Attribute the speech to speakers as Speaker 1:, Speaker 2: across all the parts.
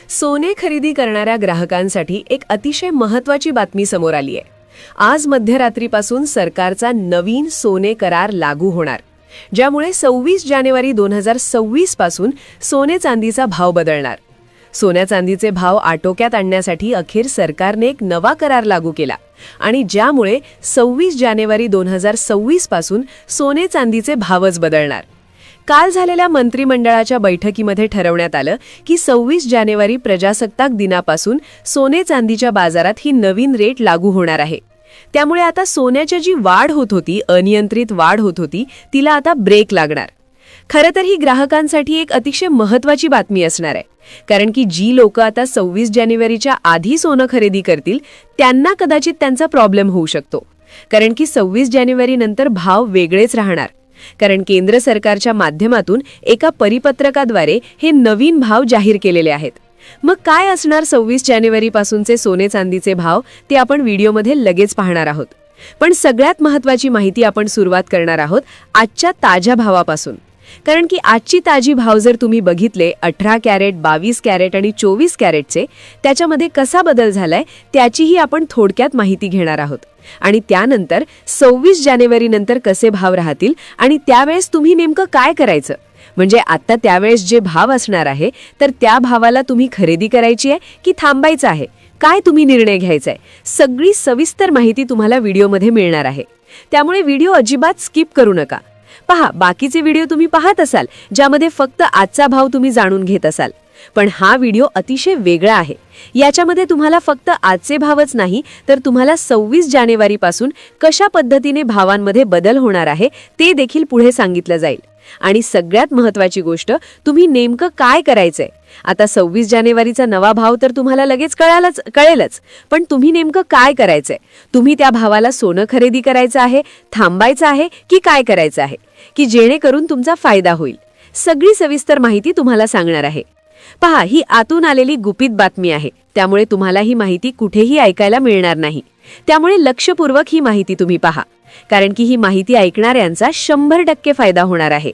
Speaker 1: सोने खरेदी करणाऱ्या ग्राहकांसाठी एक अतिशय महत्त्वाची बातमी समोर आली आहे। आज मध्यरात्रीपासून सरकारचा नवीन सोने करार लागू होणार, ज्यामुळे 26 जानेवारी 2026 पासून सोने चांदीचा भाव बदलणार। सोन्या चांदीचे भाव आटोक्यात आणण्यासाठी अखेर सरकारने एक नवा करार लागू केला आणि ज्यामुळे 26 जानेवारी 2026 पासून सोने चांदीचे भावच बदलणार। काल झालेल्या मंत्रिमंडळाच्या बैठकीमध्ये ठरवण्यात आलं की 26 जानेवारी प्रजासत्ताक दिनापासून सोने चांदीच्या बाजारात ही नवीन रेट लागू होणार आहे। त्यामुळे आता सोन्याची जी वाढ होत होती, अनियंत्रित वाढ होत होती, तिला आता ब्रेक लागणार। खरं तर ही ग्राहकांसाठी एक अतिशय महत्त्वाची बातमी असणार आहे, कारण की जी लोक आता 26 जानेवारीच्या आधी सोनं खरेदी करतील त्यांना कदाचित त्यांचा प्रॉब्लेम होऊ शकतो, कारण की 26 जानेवारी नंतर भाव वेगळेच राहणार। कारण केंद्र सरकारच्या माध्यमातून एका परिपत्रकाद्वारे हे नवीन भाव जाहीर केलेले आहेत। मग काय असणार 26 जानेवारी पासूनचे सोने चांदीचे भाव, ते आपण व्हिडिओमध्ये लगेच पाहणार आहोत। पण सगळ्यात महत्त्वाची माहिती आपण सुरुवात करणार आहोत आजच्या ताज्या भावापासून, कारण की आजची ताजी भाव जर तुम्ही बघितले 18 कॅरेट, 22 कॅरेट आणि 24 कॅरेटचे, त्याच्यामध्ये कसा बदल झालाय त्याचीही आपण थोडक्यात माहिती घेणार आहोत। आणि त्यानंतर 26 जानेवारी नंतर कसे भाव राहतील आणि त्यावेळेस तुम्ही नेमकं काय करायचं, म्हणजे आता त्यावेळेस जे भाव असणार आहे तर त्या भावाला तुम्ही खरेदी करायची आहे की थांबायचं आहे, काय तुम्ही निर्णय घ्यायचा आहे, सगळी सविस्तर माहिती तुम्हाला व्हिडिओमध्ये मिळणार आहे। त्यामुळे व्हिडिओ अजिबात स्किप करू नका। पहा, बाकीचे व्हिडिओ तुम्ही पाहत असाल ज्यामध्ये फक्त आजचा भाव तुम्ही जाणून घेत असाल, पण हा व्हिडिओ अतिशय वेगळा आहे। याच्यामध्ये तुम्हाला फक्त आजचे भावच नाही तर तुम्हाला 26 जानेवारी पासून कशा पद्धतीने भावांमध्ये बदल होणार आहे ते देखील पुढे सांगितलं जाईल। आणि सगळ्यात महत्त्वाची गोष्ट, तुम्ही नेमकं काय करायचंय। आता 26 जानेवारीचा नवा भाव तर तुम्हाला लगेच कळेलच, पण तुम्ही नेमकं काय करायचंय, तुम्ही त्या भावाला सोनं खरेदी करायचं आहे, थांबायचं आहे की काय करायचं आहे, की जेणेकरून तुमचा फायदा होईल। सगळी सविस्तर माहिती तुम्हाला सांगणार आहे। पहा, ही आतून आलेली गुपित बातमी आहे, त्यामुळे तुम्हाला ही माहिती कुठेही ऐकायला मिळणार नाही। त्यामुळे लक्षपूर्वक ही माहिती तुम्ही पहा, कारण की ही माहिती ऐकणाऱ्यांचा 100% फायदा होणार आहे।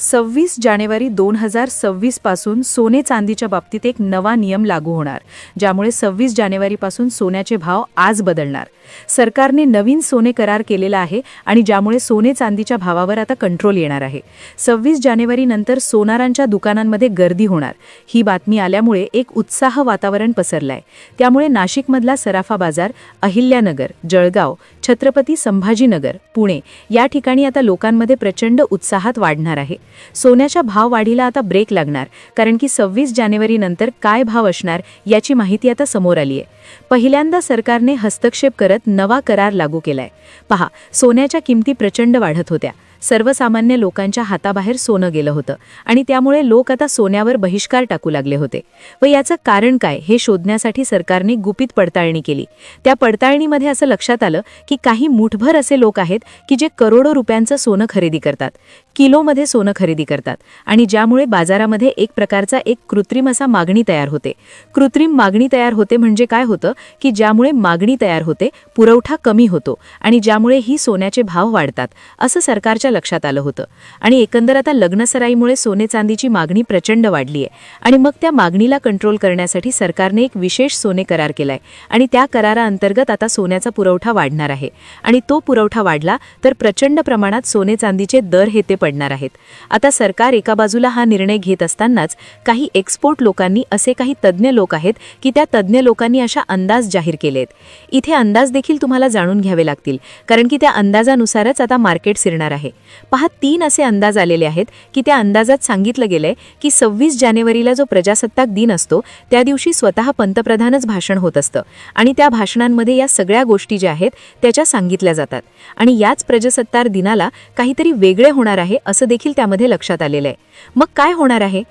Speaker 2: 26 जानेवारी 2026 पासून सोने चांदीच्या बाबतीत एक नवा नियम लागू होणार, ज्यामुळे 26 जानेवारी पासून सोन्याचे भाव आज बदलणार। सरकारने नवीन सोने करार केलेला आहे आणि ज्यामुळे सोने चांदीच्या भावावर आता कंट्रोल येणार आहे। 26 जानेवारी नंतर सोनारांच्या दुकानांमध्ये गर्दी होणार। ही बातमी आल्यामुळे एक उत्साह वातावरण पसरलाय। त्यामुळे नाशिकमधला सराफा बाजार, अहिल्यानगर, जळगाव, छत्रपती संभाजीनगर, पुणे या ठिकाणी आता लोकांमध्ये प्रचंड उत्साहात वाढणार आहे। सोन्याच्या भाव वाढीला आता ब्रेक लागणार, कारण की 26 जानेवारी नंतर काय भाव असणार याची माहिती आता समोर आली आहे। पहिल्यांदा सरकारने हस्तक्षेप करत नवा करार लागू केलाय। पहा, सोन्याच्या किमती प्रचंड वाढत होत्या, सर्वसामान्य लोकांच्या हाताबाहेर सोनं गेलं होतं आणि त्यामुळे लोक आता सोन्यावर बहिष्कार टाकू लागले होते। व याचं कारण काय हे शोधण्यासाठी सरकारने गुपित पडताळणी केली। त्या पडताळणीमध्ये असं लक्षात आलं की काही मुठभर असे लोक आहेत की जे करोडो रुपयांचं सोनं खरेदी करतात, किलोमध्ये सोनं खरेदी करतात, आणि ज्यामुळे बाजारामध्ये एक प्रकारचा कृत्रिम असा मागणी तयार होते। कृत्रिम मागणी तयार होते म्हणजे काय होतं की ज्यामुळे मागणी तयार होते, पुरवठा कमी होतो आणि ज्यामुळे ही सोन्याचे भाव वाढतात, असं सरकारच्या लक्षात आलं होतं। आणि एकंदर आता लग्नसराईमुळे सोने चांदीची मागणी प्रचंड वाढली आहे आणि मग त्या मागणीला कंट्रोल करण्यासाठी सरकारने एक विशेष सोने करार केलाय आणि त्या कराराअंतर्गत आता सोन्याचा पुरवठा वाढणार आहे आणि तो पुरवठा वाढला तर प्रचंड प्रमाणात सोने चांदीचे दर हे ते पडणार आहेत। आता सरकार एका बाजूला हा निर्णय घेत असतानाच काही एक्सपोर्ट लोकांनी, असे काही तज्ज्ञ लोक आहेत की त्या तज्ज्ञ लोकांनी अशा अंदाज जाहीर केलेत। इथे अंदाज देखील तुम्हाला जाणून घ्यावे लागतील, कारण की त्या अंदाजानुसारच आता मार्केट शिरणार आहे। पहा, 3 असे अंदाज आलेले आहेत की त्या अंदाजात सांगितलं गेलंय की 26 जानेवारीला जो प्रजासत्ताक दिन असतो त्या दिवशी स्वतः पंतप्रधानच भाषण होत असतं आणि त्या भाषणांमध्ये या सगळ्या गोष्टी ज्या आहेत त्याच्या सांगितल्या जातात आणि याच प्रजासत्ताक दिनाला काहीतरी वेगळे होणार आहे असं देखील त्यामध्ये लक्षात आलेलं आहे। मग काय होणार आहे,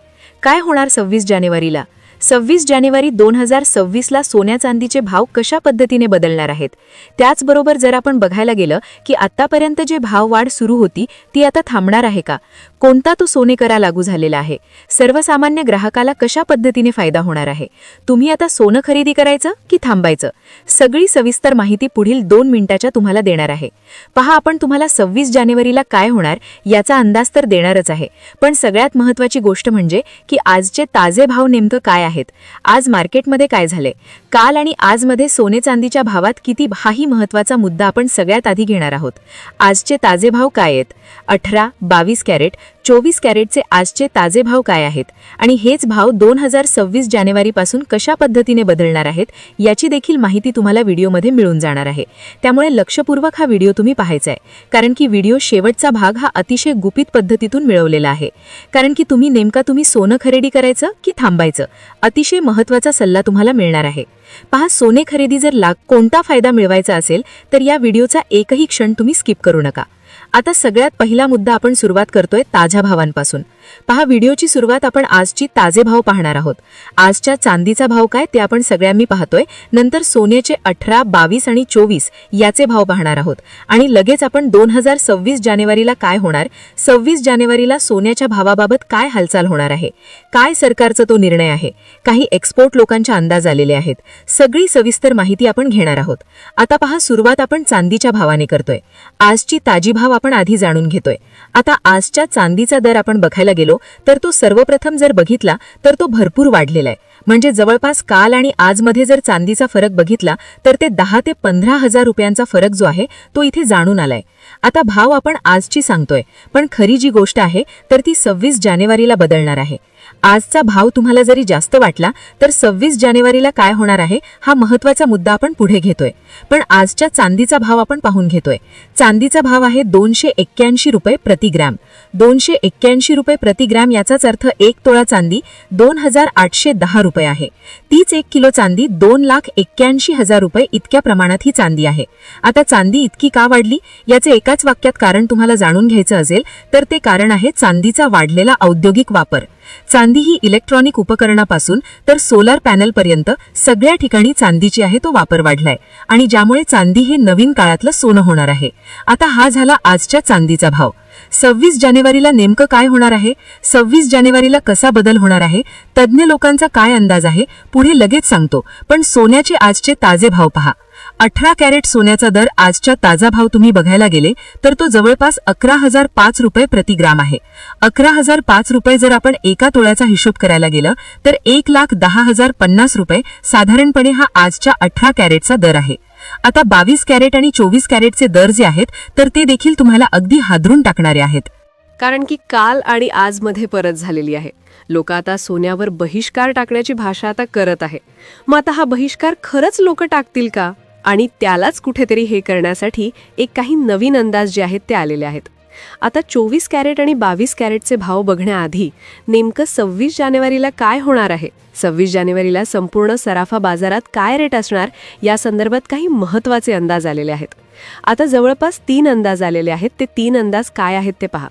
Speaker 2: काय होणार 26 जानेवारीला? 26 जानेवारी 2026 ला सोन्या चांदीचे भाव कशा पद्धतीने बदलणार आहेत? त्याचबरोबर जर आपण बघायला गेलं की आतापर्यंत जे भाव वाढ सुरू होती ती आता थांबणार आहे का? कोणता तो सोने करा लागू झालेला आहे, सर्वसामान्य ग्राहकाला कशा पद्धतीने फायदा होणार आहे, तुम्ही आता सोनं खरेदी करायचं की थांबायचं, सगळी सविस्तर माहिती पुढील 2 मिनिटाच्या तुम्हाला देणार आहे. पहा, आपण तुम्हाला 26 जानेवारीला काय होणार याचा अंदाज तर देणारच आहे, पण सगळ्यात महत्त्वाची गोष्ट म्हणजे की आजचे ताजे भाव नेमकं काय आहेत, आज मार्केटमध्ये काय झाले, काल आणि आजमध्ये सोने चांदीच्या भावात किती, हाही महत्त्वाचा मुद्दा आपण सगळ्यात आधी घेणार आहोत. आजचे ताजे भाव काय आहेत, 18, 22 कॅरेट, 24 कॅरेटचे आजचे ताजे भाव काय आहेत आणि हेच भाव 2026 जानेवारीपासून कशा पद्धतीने बदलणार आहेत याची देखील माहिती तुम्हाला व्हिडिओमध्ये मिळून जाणार आहे. त्यामुळे लक्षपूर्वक हा व्हिडिओ तुम्ही पाहायचा आहे, कारण की व्हिडिओ शेवटचा भाग हा अतिशय गुपित पद्धतीतून मिळवलेला आहे. कारण की तुम्ही सोनं खरेदी करायचं की थांबायचं, अतिशय महत्त्वाचा सल्ला तुम्हाला मिळणार आहे. पहा, सोने खरेदी जर कोणता फायदा मिळवायचा असेल तर या व्हिडिओचा एकही क्षण तुम्ही स्किप करू नका. आता सगळ्यात पहिला मुद्दा आपण सुरुवात करतोय ताज्या भावांपासून. पहा, व्हिडिओची सुरुवात आपण आजची ताजे भाव पाहणार आहोत. आजच्या चांदीचा भाव काय ते आपण सगळ्यांनी पाहतोय, नंतर सोन्याचे 18, 22 आणि 24 याचे भाव पाहणार आहोत आणि लगेच आपण 2026 जानेवारीला काय होणार, 26 जानेवारीला सोन्याच्या भावाबाबत काय हालचाल होणार आहे, काय सरकारचा तो निर्णय आहे, काही एक्सपोर्ट लोकांचे अंदाज आलेले आहेत, सगळी सविस्तर माहिती आपण घेणार आहोत. आता पहा, सुरुवात आपण चांदीच्या भावाने करतोय. आजची ताजी भाव आपण आधी जाणून घेतोय. आता आजच्या चांदीचा दर आपण बघायला गेलो तर तो सर्वप्रथम जर बघितला तर तो भरपूर वाढलेला आहे. म्हणजे जवळपास काल आणि आजमध्ये जर चांदीचा फरक बघितला तर ते 10 ते 15 हजार रुपयांचा फरक जो आहे तो इथे जाणून आलाय. आता भाव आपण आजची सांगतोय, पण खरी जी गोष्ट आहे तर ती 26 जानेवारीला बदलणार आहे. आजचा भाव तुम्हाला जरी जास्त वाटला तर 26 जानेवारीला काय होणार आहे हा महत्त्वाचा मुद्दा आपण पुढे घेतोय. पण आजच्या चांदीचा भाव आपण पाहून घेतोय. चांदीचा भाव आहे 281 रुपये प्रति ग्रॅम. 281 रुपये प्रति ग्रॅम याचाच अर्थ 1 तोळा चांदी 2810 रुपये आहे. तीच 1 किलो चांदी 2,81,000 रुपये इतक्या प्रमाणात ही चांदी आहे. आता चांदी इतकी का वाढली याचे एकाच वाक्यात कारण तुम्हाला जाणून घ्यायचं असेल तर ते कारण आहे चांदीचा वाढलेला औद्योगिक वापर. चांदी ही इलेक्ट्रॉनिक उपकरणापासून तर सोलार पॅनलपर्यंत सगळ्या ठिकाणी चांदीची आहे तो वापर वाढलाय आणि ज्यामुळे चांदी हे नवीन काळातलं सोनं होणार आहे. आता हा झाला आजच्या चांदीचा भाव. 26 जानेवारीला नेमकं काय होणार आहे, 26 जानेवारीला कसा बदल होणार आहे, तज्ज्ञ लोकांचा काय अंदाज आहे पुढे लगेच सांगतो. पण सोन्याचे आजचे ताजे भाव पहा. 18 कॅरेट सोन्याचा दर आजच्या ताजा भाव तुम्ही बघायला गेले तर तो जवळपास 11,005 रुपये प्रति ग्राम आहे. 11,005 रुपये जर आपण एका तोळ्याचा हिशोब करायला गेलं तर 1,10,050 रुपये साधारणपणे हा आजच्या 18 कॅरेटचा दर आहे. आता 22 कॅरेट आणि 24 कॅरेटचे दर जे आहेत तर ते देखील तुम्हाला अगदी हादरून टाकणारे आहेत.
Speaker 1: कारण की काल आणि आजमध्ये परत झालेली आहे. लोक आता सोन्यावर बहिष्कार टाकण्याची भाषा आता करत आहे. मग आता हा बहिष्कार खरंच लोक टाकतील का? आणि त्यालाच कुठेतरी हे करण्यासाठी काही नवीन अंदाज जे आहेत ते आलेले आहेत. आता 24 कॅरेट आणि 22 कॅरेटचे भाव बघण्याआधी नेमकं 26 जानेवारीला काय होणार आहे, 26 जानेवारीला संपूर्ण सराफा बाजारात काय रेट असणार या संदर्भात काही महत्त्वाचे अंदाज आलेले आहेत. आता जवळपास 3 अंदाज आलेले आहेत. ते 3 अंदाज काय आहेत ते पहा.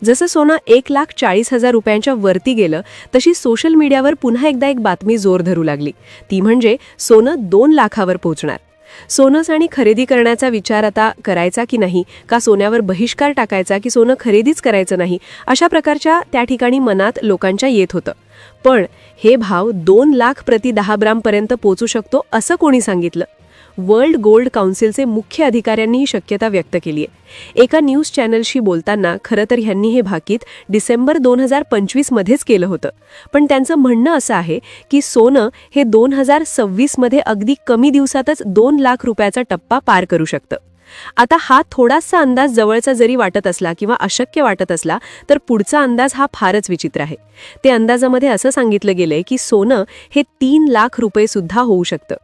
Speaker 1: जसं सोनं 1,40,000 रुपयांच्या वरती गेलं तशी सोशल मीडियावर पुन्हा एकदा एक बातमी जोर धरू लागली. ती म्हणजे सोनं 2 लाखावर पोहोचणार. सोनंच आणि खरेदी करण्याचा विचार आता करायचा की नाही, का सोन्यावर बहिष्कार टाकायचा की सोनं खरेदीच करायचं नाही, अशा प्रकारच्या त्या ठिकाणी मनात लोकांच्या येत होतं. पण हे भाव 2 लाख प्रति 10 ग्रामपर्यंत पोहोचू शकतो असं कोणी सांगितलं? वर्ल्ड गोल्ड काउन्सिलचे मुख्य अधिकाऱ्यांनी ही शक्यता व्यक्त केली आहे. एका न्यूज चॅनलशी बोलताना खरं तर ह्यांनी हे भाकीत डिसेंबर 2025 मध्येच केलं होतं. पण त्यांचं म्हणणं असं आहे की सोनं हे 2026 मध्ये अगदी कमी दिवसातच 2 लाख रुपयाचा टप्पा पार करू शकतं. आता हा थोडासा अंदाज जवळचा जरी वाटत असला किंवा अशक्य वाटत असला तर पुढचा अंदाज हा फारच विचित्र आहे. ते अंदाजामध्ये असं सांगितलं गेलंय की सोनं हे 3 लाख रुपये सुद्धा होऊ शकतं.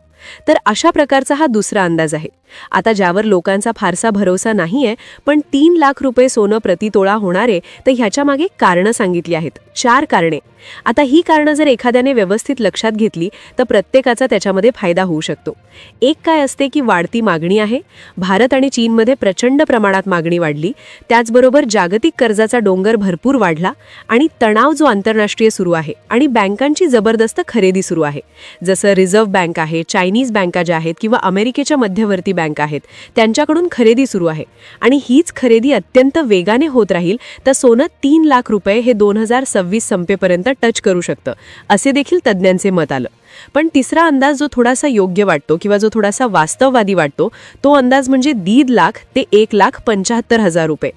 Speaker 1: तर अशा प्रकारचा हा दुसरा अंदाज आहे. आता ज्यावर लोकांचा फारसा भरोसा नाहीये, पण 3 लाख रुपये सोनं प्रतितोळा होणारे, तर ह्याच्या मागे कारणं सांगितली आहेत. 4 कारणे. आता ही कारणं जर एखाद्याने व्यवस्थित लक्षात घेतली तर प्रत्येकाचा त्याच्यामध्ये फायदा होऊ शकतो. एक काय असते की वाढती मागणी आहे. भारत आणि चीनमध्ये प्रचंड प्रमाणात मागणी वाढली. त्याचबरोबर जागतिक कर्जाचा डोंगर भरपूर वाढला आणि तणाव जो आंतरराष्ट्रीय सुरू आहे आणि बँकांची जबरदस्त खरेदी सुरू आहे. जसं रिझर्व्ह बँक आहे, चायना चायनीज बँका ज्या आहेत किंवा अमेरिकेच्या मध्यवर्ती बँका आहेत त्यांच्याकडून खरेदी सुरू आहे आणि हीच खरेदी अत्यंत वेगाने होत राहील तर सोनं 3 लाख रुपये हे 2026 संपेपर्यंत टच करू शकतं असे देखील तज्ज्ञांचे मत आलं. पण तिसरा अंदाज जो थोडासा योग्य वाटतो किंवा जो थोडासा वास्तववादी वाटतो तो अंदाज म्हणजे 1.5 लाख ते 1,75,000 रुपये.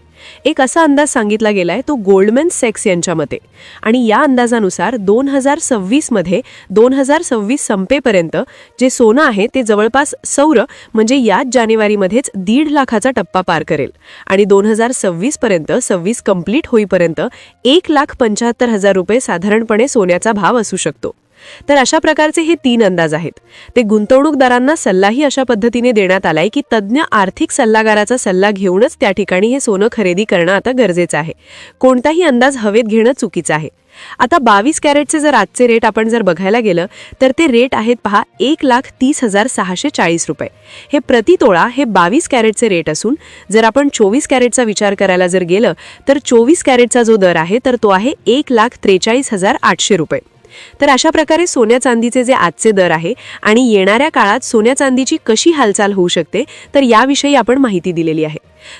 Speaker 1: एक असा अंदाज सांगितला गेलाय तो गोल्डमॅन सॅक्स यांच्या मते आणि या अंदाजानुसार 2026 मध्ये 2026 संपेपर्यंत जे सोनं आहे ते जवळपास सौर म्हणजे याच जानेवारीमध्येच 1.5 लाखाचा टप्पा पार करेल आणि 2026 पर्यंत 26 कंप्लीट होईपर्यंत 1,75,000 रुपये साधारणपणे सोन्याचा भाव असू शकतो. तर अशा प्रकारचे हे 3 अंदाज आहेत. ते गुंतवणूकदारांना सल्लाही अशा पद्धतीने देण्यात आलाय की तज्ज्ञ आर्थिक सल्लागाराचा सल्ला घेऊनच त्या ठिकाणी हे सोनं खरेदी करणं आता गरजेचं आहे. कोणताही अंदाज हवेत घेणं चुकीचं आहे. आता 22 कॅरेटचे जर आजचे रेट आपण जर बघायला गेलं तर ते रेट आहेत पहा 1,30,640 रुपये. हे प्रति तोळा हे 22 कॅरेटचे रेट असून जर आपण 24 कॅरेटचा विचार करायला जर गेलं तर 24 कॅरेटचा जो दर आहे तर तो आहे 1,43,800 रुपये. तर अशा प्रकारे सोन्या चांदीचे जे आजचे दर आहे आणि येणाऱ्या काळात सोन्या चांदीची कशी हालचाल होऊ शकते तर याविषयी आपण माहिती दिलेली आहे.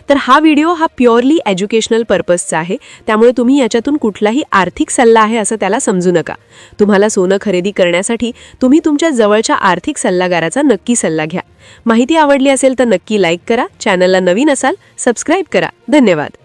Speaker 1: तर हा व्हिडिओ हा प्युअरली एज्युकेशनल पर्पजचा आहे त्यामुळे तुम्ही याच्यातून कुठलाही आर्थिक सल्ला आहे असं त्याला समजू नका. तुम्हाला सोनं खरेदी करण्यासाठी तुम्ही तुमच्या जवळच्या आर्थिक सल्लागाराचा नक्की सल्ला घ्या. माहिती आवडली असेल तर नक्की लाईक करा. चॅनलला नवीन असाल सबस्क्राईब करा. धन्यवाद.